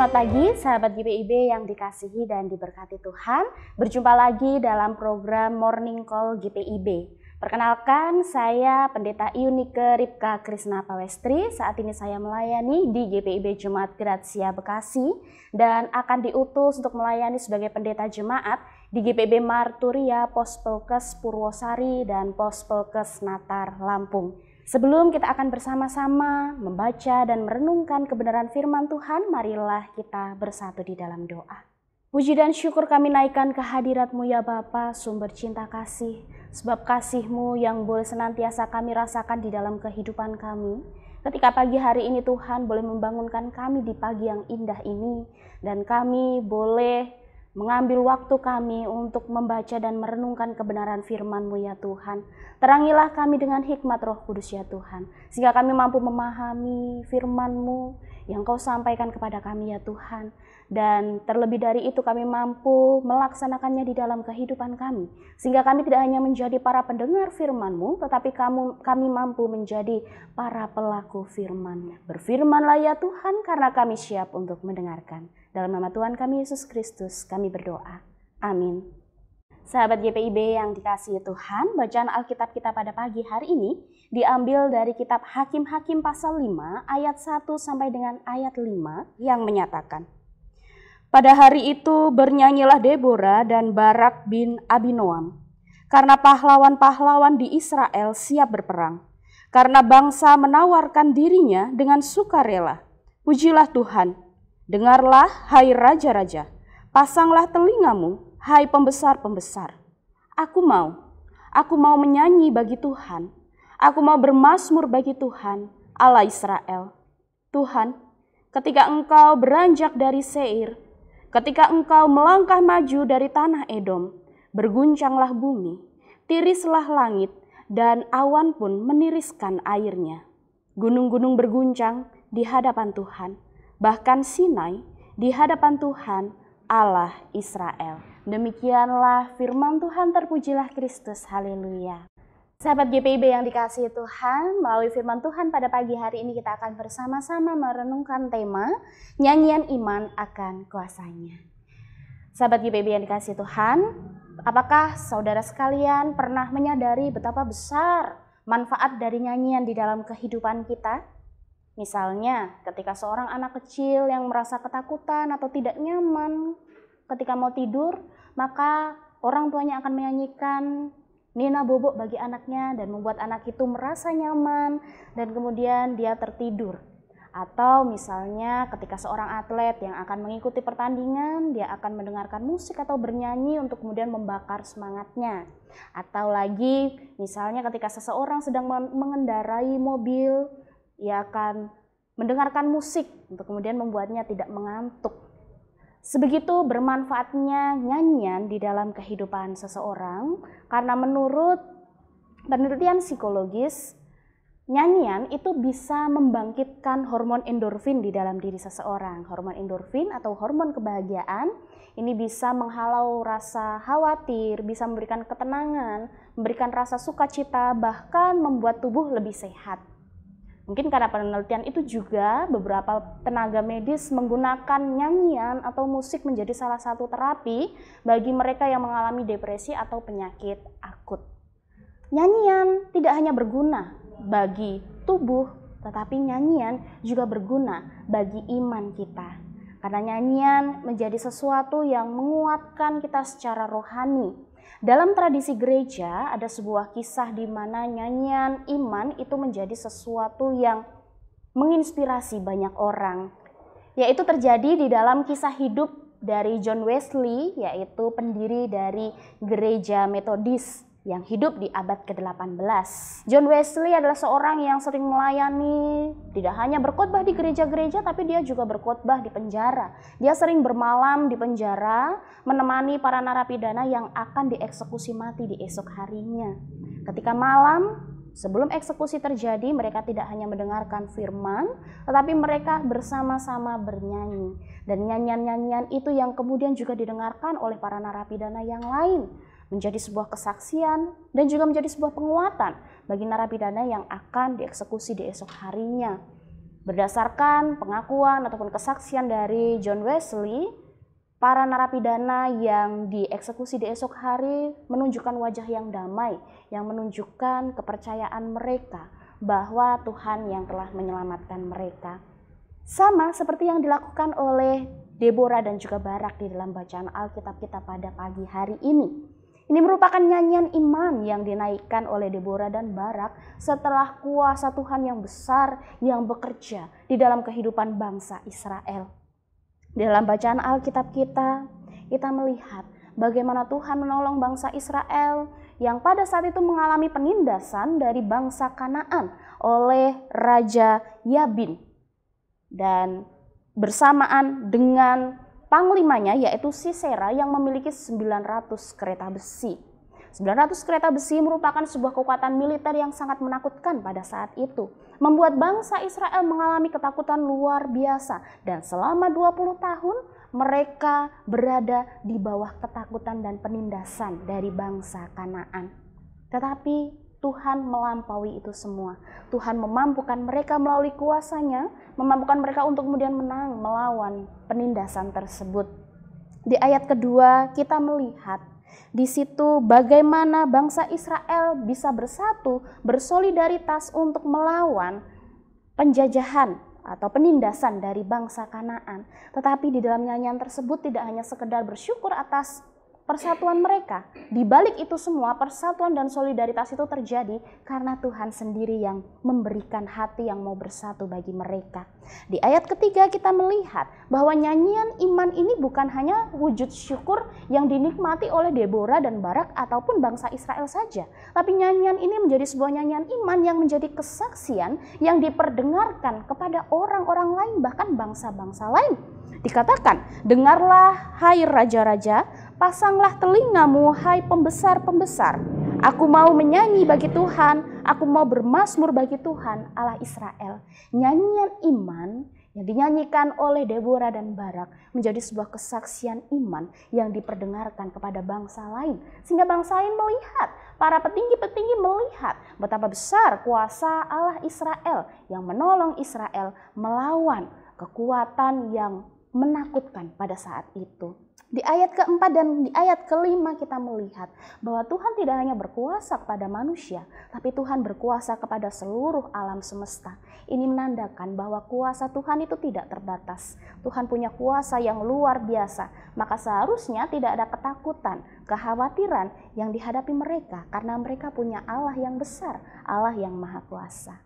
Selamat pagi sahabat GPIB yang dikasihi dan diberkati Tuhan. Berjumpa lagi dalam program Morning Call GPIB. Perkenalkan, saya Pendeta Iunike Ripka Krisna Pawestri. Saat ini saya melayani di GPIB Jemaat Gratia Bekasi dan akan diutus untuk melayani sebagai pendeta jemaat di GPIB Marturia, Pospelkes Purwosari dan Pospelkes Natar Lampung. Sebelum kita akan bersama-sama membaca dan merenungkan kebenaran firman Tuhan, marilah kita bersatu di dalam doa. Puji dan syukur kami naikkan kehadirat-Mu ya Bapa, sumber cinta kasih. Sebab kasih-Mu yang boleh senantiasa kami rasakan di dalam kehidupan kami. Ketika pagi hari ini Tuhan boleh membangunkan kami di pagi yang indah ini. Dan kami boleh mengambil waktu kami untuk membaca dan merenungkan kebenaran firman-Mu ya Tuhan. Terangilah kami dengan hikmat Roh Kudus ya Tuhan, sehingga kami mampu memahami firman-Mu yang Kau sampaikan kepada kami ya Tuhan. Dan terlebih dari itu kami mampu melaksanakannya di dalam kehidupan kami, sehingga kami tidak hanya menjadi para pendengar firman-Mu, tetapi kami mampu menjadi para pelaku firman. Berfirmanlah ya Tuhan, karena kami siap untuk mendengarkan. Dalam nama Tuhan kami Yesus Kristus kami berdoa. Amin. Sahabat GPIB yang dikasihi Tuhan, bacaan Alkitab kita pada pagi hari ini diambil dari kitab Hakim-Hakim pasal 5 ayat 1 sampai dengan ayat 5 yang menyatakan, pada hari itu bernyanyilah Deborah dan Barak bin Abinoam, karena pahlawan-pahlawan di Israel siap berperang, karena bangsa menawarkan dirinya dengan sukarela. Pujilah Tuhan. Dengarlah, hai raja-raja, pasanglah telingamu, hai pembesar-pembesar. Aku mau menyanyi bagi Tuhan, aku mau bermazmur bagi Tuhan, Allah Israel. Tuhan, ketika Engkau beranjak dari Seir, ketika Engkau melangkah maju dari tanah Edom, berguncanglah bumi, tirislah langit, dan awan pun meniriskan airnya. Gunung-gunung berguncang di hadapan Tuhan, bahkan Sinai di hadapan Tuhan Allah Israel. Demikianlah firman Tuhan, terpujilah Kristus, haleluya. Sahabat GPIB yang dikasihi Tuhan, melalui firman Tuhan pada pagi hari ini kita akan bersama-sama merenungkan tema nyanyian iman akan kuasanya. Sahabat GPIB yang dikasihi Tuhan, apakah saudara sekalian pernah menyadari betapa besar manfaat dari nyanyian di dalam kehidupan kita? Misalnya, ketika seorang anak kecil yang merasa ketakutan atau tidak nyaman ketika mau tidur, maka orang tuanya akan menyanyikan Nina Bobo bagi anaknya dan membuat anak itu merasa nyaman dan kemudian dia tertidur. Atau misalnya ketika seorang atlet yang akan mengikuti pertandingan, dia akan mendengarkan musik atau bernyanyi untuk kemudian membakar semangatnya. Atau lagi misalnya ketika seseorang sedang mengendarai mobil, ia akan mendengarkan musik untuk kemudian membuatnya tidak mengantuk. Sebegitu bermanfaatnya nyanyian di dalam kehidupan seseorang, karena menurut penelitian psikologis, nyanyian itu bisa membangkitkan hormon endorfin di dalam diri seseorang. Hormon endorfin atau hormon kebahagiaan ini bisa menghalau rasa khawatir, bisa memberikan ketenangan, memberikan rasa sukacita, bahkan membuat tubuh lebih sehat. Mungkin karena penelitian itu juga beberapa tenaga medis menggunakan nyanyian atau musik menjadi salah satu terapi bagi mereka yang mengalami depresi atau penyakit akut. Nyanyian tidak hanya berguna bagi tubuh, tetapi nyanyian juga berguna bagi iman kita. Karena nyanyian menjadi sesuatu yang menguatkan kita secara rohani. Dalam tradisi gereja ada sebuah kisah di mana nyanyian iman itu menjadi sesuatu yang menginspirasi banyak orang. Yaitu terjadi di dalam kisah hidup dari John Wesley, yaitu pendiri dari gereja Metodis yang hidup di abad ke-18. John Wesley adalah seorang yang sering melayani, tidak hanya berkhotbah di gereja-gereja, tapi dia juga berkhotbah di penjara. Dia sering bermalam di penjara, menemani para narapidana yang akan dieksekusi mati di esok harinya. Ketika malam, sebelum eksekusi terjadi, mereka tidak hanya mendengarkan firman, tetapi mereka bersama-sama bernyanyi. Dan nyanyian-nyanyian itu yang kemudian juga didengarkan oleh para narapidana yang lain, menjadi sebuah kesaksian dan juga menjadi sebuah penguatan bagi narapidana yang akan dieksekusi di esok harinya. Berdasarkan pengakuan ataupun kesaksian dari John Wesley, para narapidana yang dieksekusi di esok hari menunjukkan wajah yang damai, yang menunjukkan kepercayaan mereka bahwa Tuhan yang telah menyelamatkan mereka. Sama seperti yang dilakukan oleh Deborah dan juga Barak di dalam bacaan Alkitab kita pada pagi hari ini. Ini merupakan nyanyian iman yang dinaikkan oleh Deborah dan Barak setelah kuasa Tuhan yang besar yang bekerja di dalam kehidupan bangsa Israel. Di dalam bacaan Alkitab kita melihat bagaimana Tuhan menolong bangsa Israel yang pada saat itu mengalami penindasan dari bangsa Kanaan oleh Raja Yabin. Dan bersamaan dengan panglimanya yaitu Sisera yang memiliki 900 kereta besi. 900 kereta besi merupakan sebuah kekuatan militer yang sangat menakutkan pada saat itu. Membuat bangsa Israel mengalami ketakutan luar biasa. Dan selama 20 tahun mereka berada di bawah ketakutan dan penindasan dari bangsa Kanaan. Tetapi Tuhan melampaui itu semua. Tuhan memampukan mereka melalui kuasa-Nya, memampukan mereka untuk kemudian menang melawan penindasan tersebut. Di ayat kedua kita melihat di situ bagaimana bangsa Israel bisa bersatu, bersolidaritas untuk melawan penjajahan atau penindasan dari bangsa Kanaan. Tetapi di dalam nyanyian tersebut tidak hanya sekedar bersyukur atas persatuan mereka. Di balik itu semua, persatuan dan solidaritas itu terjadi karena Tuhan sendiri yang memberikan hati yang mau bersatu bagi mereka. Di ayat ketiga kita melihat bahwa nyanyian iman ini bukan hanya wujud syukur yang dinikmati oleh Deborah dan Barak ataupun bangsa Israel saja. Tapi nyanyian ini menjadi sebuah nyanyian iman yang menjadi kesaksian yang diperdengarkan kepada orang-orang lain, bahkan bangsa-bangsa lain. Dikatakan, dengarlah hai raja-raja, pasanglah telingamu hai pembesar-pembesar. Aku mau menyanyi bagi Tuhan, aku mau bermazmur bagi Tuhan Allah Israel. Nyanyian iman yang dinyanyikan oleh Deborah dan Barak menjadi sebuah kesaksian iman yang diperdengarkan kepada bangsa lain. Sehingga bangsa lain melihat, para petinggi-petinggi melihat betapa besar kuasa Allah Israel yang menolong Israel melawan kekuatan yang menakutkan pada saat itu. Di ayat keempat dan di ayat kelima kita melihat bahwa Tuhan tidak hanya berkuasa kepada manusia, tapi Tuhan berkuasa kepada seluruh alam semesta. Ini menandakan bahwa kuasa Tuhan itu tidak terbatas. Tuhan punya kuasa yang luar biasa, maka seharusnya tidak ada ketakutan, kekhawatiran yang dihadapi mereka karena mereka punya Allah yang besar, Allah yang maha kuasa.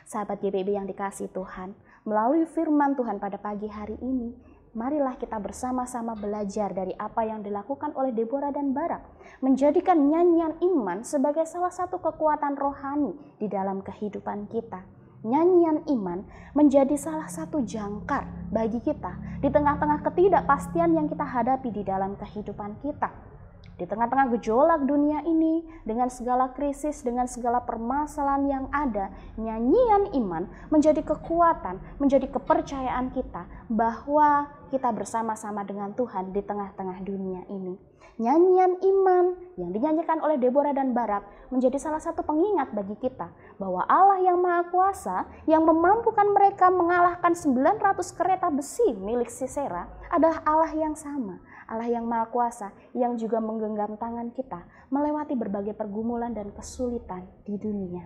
Sahabat GPIB yang dikasihi Tuhan, melalui firman Tuhan pada pagi hari ini, marilah kita bersama-sama belajar dari apa yang dilakukan oleh Deborah dan Barak, menjadikan nyanyian iman sebagai salah satu kekuatan rohani di dalam kehidupan kita. Nyanyian iman menjadi salah satu jangkar bagi kita di tengah-tengah ketidakpastian yang kita hadapi di dalam kehidupan kita. Di tengah-tengah gejolak dunia ini, dengan segala krisis, dengan segala permasalahan yang ada, nyanyian iman menjadi kekuatan, menjadi kepercayaan kita bahwa kita bersama-sama dengan Tuhan di tengah-tengah dunia ini. Nyanyian iman yang dinyanyikan oleh Deborah dan Barak menjadi salah satu pengingat bagi kita bahwa Allah yang Maha Kuasa yang memampukan mereka mengalahkan 900 kereta besi milik Sisera adalah Allah yang sama. Allah yang Maha Kuasa yang juga menggenggam tangan kita melewati berbagai pergumulan dan kesulitan di dunia.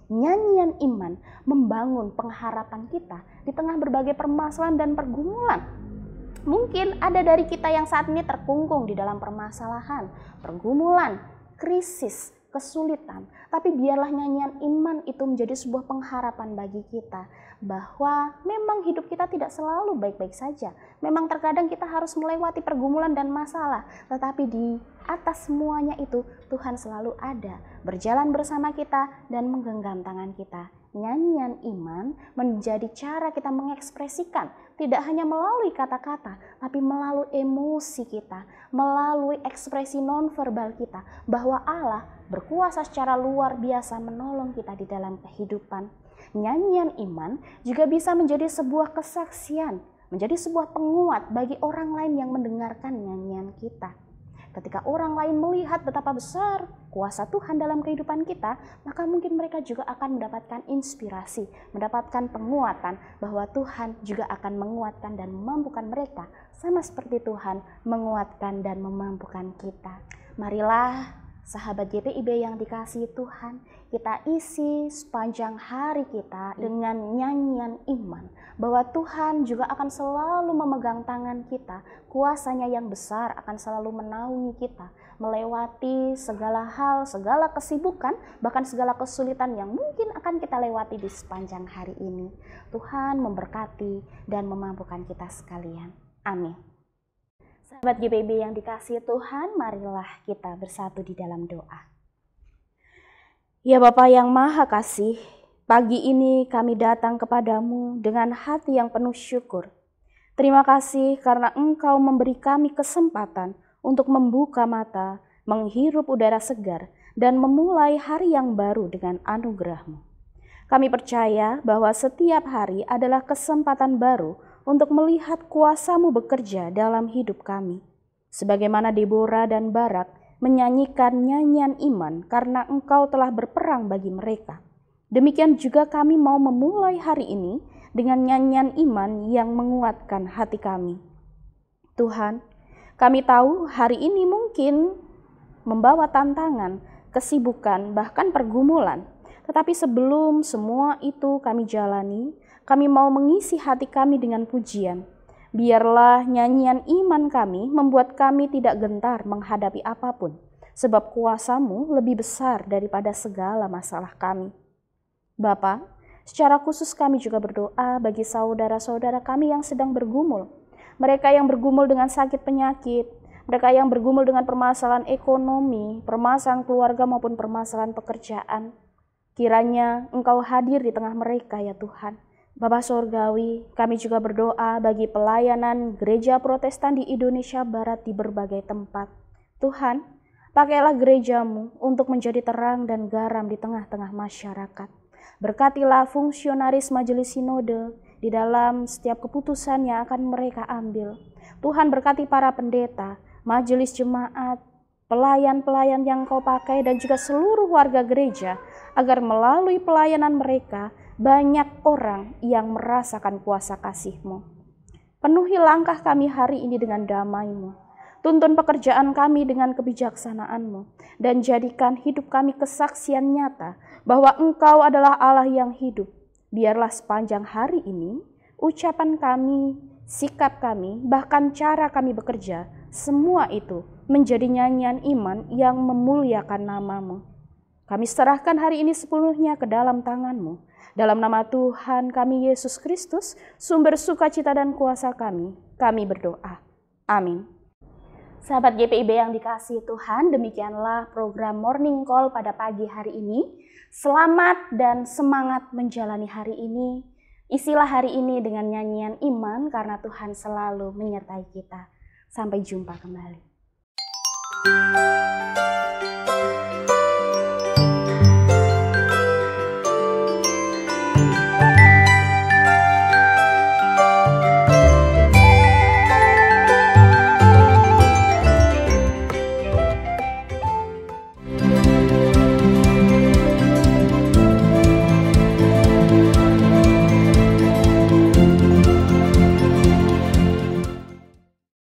Nyanyian iman membangun pengharapan kita di tengah berbagai permasalahan dan pergumulan. Mungkin ada dari kita yang saat ini terkungkung di dalam permasalahan, pergumulan, krisis, kesulitan. Tapi biarlah nyanyian iman itu menjadi sebuah pengharapan bagi kita bahwa memang hidup kita tidak selalu baik-baik saja. Memang terkadang kita harus melewati pergumulan dan masalah, tetapi di atas semuanya itu Tuhan selalu ada, berjalan bersama kita dan menggenggam tangan kita. Nyanyian iman menjadi cara kita mengekspresikan, tidak hanya melalui kata-kata, tapi melalui emosi kita, melalui ekspresi nonverbal kita, bahwa Allah berkuasa secara luar biasa menolong kita di dalam kehidupan. Nyanyian iman juga bisa menjadi sebuah kesaksian, menjadi sebuah penguat bagi orang lain yang mendengarkan nyanyian kita. Ketika orang lain melihat betapa besar kuasa Tuhan dalam kehidupan kita, maka mungkin mereka juga akan mendapatkan inspirasi, mendapatkan penguatan bahwa Tuhan juga akan menguatkan dan memampukan mereka sama seperti Tuhan menguatkan dan memampukan kita. Marilah sahabat GPIB yang dikasihi Tuhan, kita isi sepanjang hari kita dengan nyanyian iman bahwa Tuhan juga akan selalu memegang tangan kita, kuasanya yang besar akan selalu menaungi kita, melewati segala hal, segala kesibukan, bahkan segala kesulitan yang mungkin akan kita lewati di sepanjang hari ini. Tuhan memberkati dan memampukan kita sekalian. Amin. Sahabat GPIB yang dikasihi Tuhan, marilah kita bersatu di dalam doa. Ya Bapa yang Maha Kasih, pagi ini kami datang kepadamu dengan hati yang penuh syukur. Terima kasih karena Engkau memberi kami kesempatan untuk membuka mata, menghirup udara segar, dan memulai hari yang baru dengan anugerah-Mu. Kami percaya bahwa setiap hari adalah kesempatan baru untuk melihat kuasa-Mu bekerja dalam hidup kami. Sebagaimana Deborah dan Barak menyanyikan nyanyian iman karena Engkau telah berperang bagi mereka. Demikian juga kami mau memulai hari ini dengan nyanyian iman yang menguatkan hati kami. Tuhan, kami tahu hari ini mungkin membawa tantangan, kesibukan, bahkan pergumulan. Tetapi sebelum semua itu kami jalani, kami mau mengisi hati kami dengan pujian. Biarlah nyanyian iman kami membuat kami tidak gentar menghadapi apapun, sebab kuasa-Mu lebih besar daripada segala masalah kami. Bapa, secara khusus kami juga berdoa bagi saudara-saudara kami yang sedang bergumul. Mereka yang bergumul dengan sakit penyakit, mereka yang bergumul dengan permasalahan ekonomi, permasalahan keluarga maupun permasalahan pekerjaan. Kiranya Engkau hadir di tengah mereka ya Tuhan. Bapa Sorgawi, kami juga berdoa bagi pelayanan gereja Protestan di Indonesia Barat di berbagai tempat. Tuhan, pakailah gereja-Mu untuk menjadi terang dan garam di tengah-tengah masyarakat. Berkatilah fungsionaris majelis sinode di dalam setiap keputusan yang akan mereka ambil. Tuhan berkati para pendeta, majelis jemaat, pelayan-pelayan yang Kau pakai dan juga seluruh warga gereja, agar melalui pelayanan mereka banyak orang yang merasakan kuasa kasih-Mu. Penuhi langkah kami hari ini dengan damai-Mu. Tuntun pekerjaan kami dengan kebijaksanaan-Mu. Dan jadikan hidup kami kesaksian nyata bahwa Engkau adalah Allah yang hidup. Biarlah sepanjang hari ini, ucapan kami, sikap kami, bahkan cara kami bekerja, semua itu menjadi nyanyian iman yang memuliakan nama-Mu. Kami serahkan hari ini sepenuhnya ke dalam tangan-Mu. Dalam nama Tuhan kami Yesus Kristus, sumber sukacita dan kuasa kami berdoa. Amin. Sahabat GPIB yang dikasihi Tuhan, demikianlah program Morning Call pada pagi hari ini. Selamat dan semangat menjalani hari ini. Isilah hari ini dengan nyanyian iman karena Tuhan selalu menyertai kita. Sampai jumpa kembali.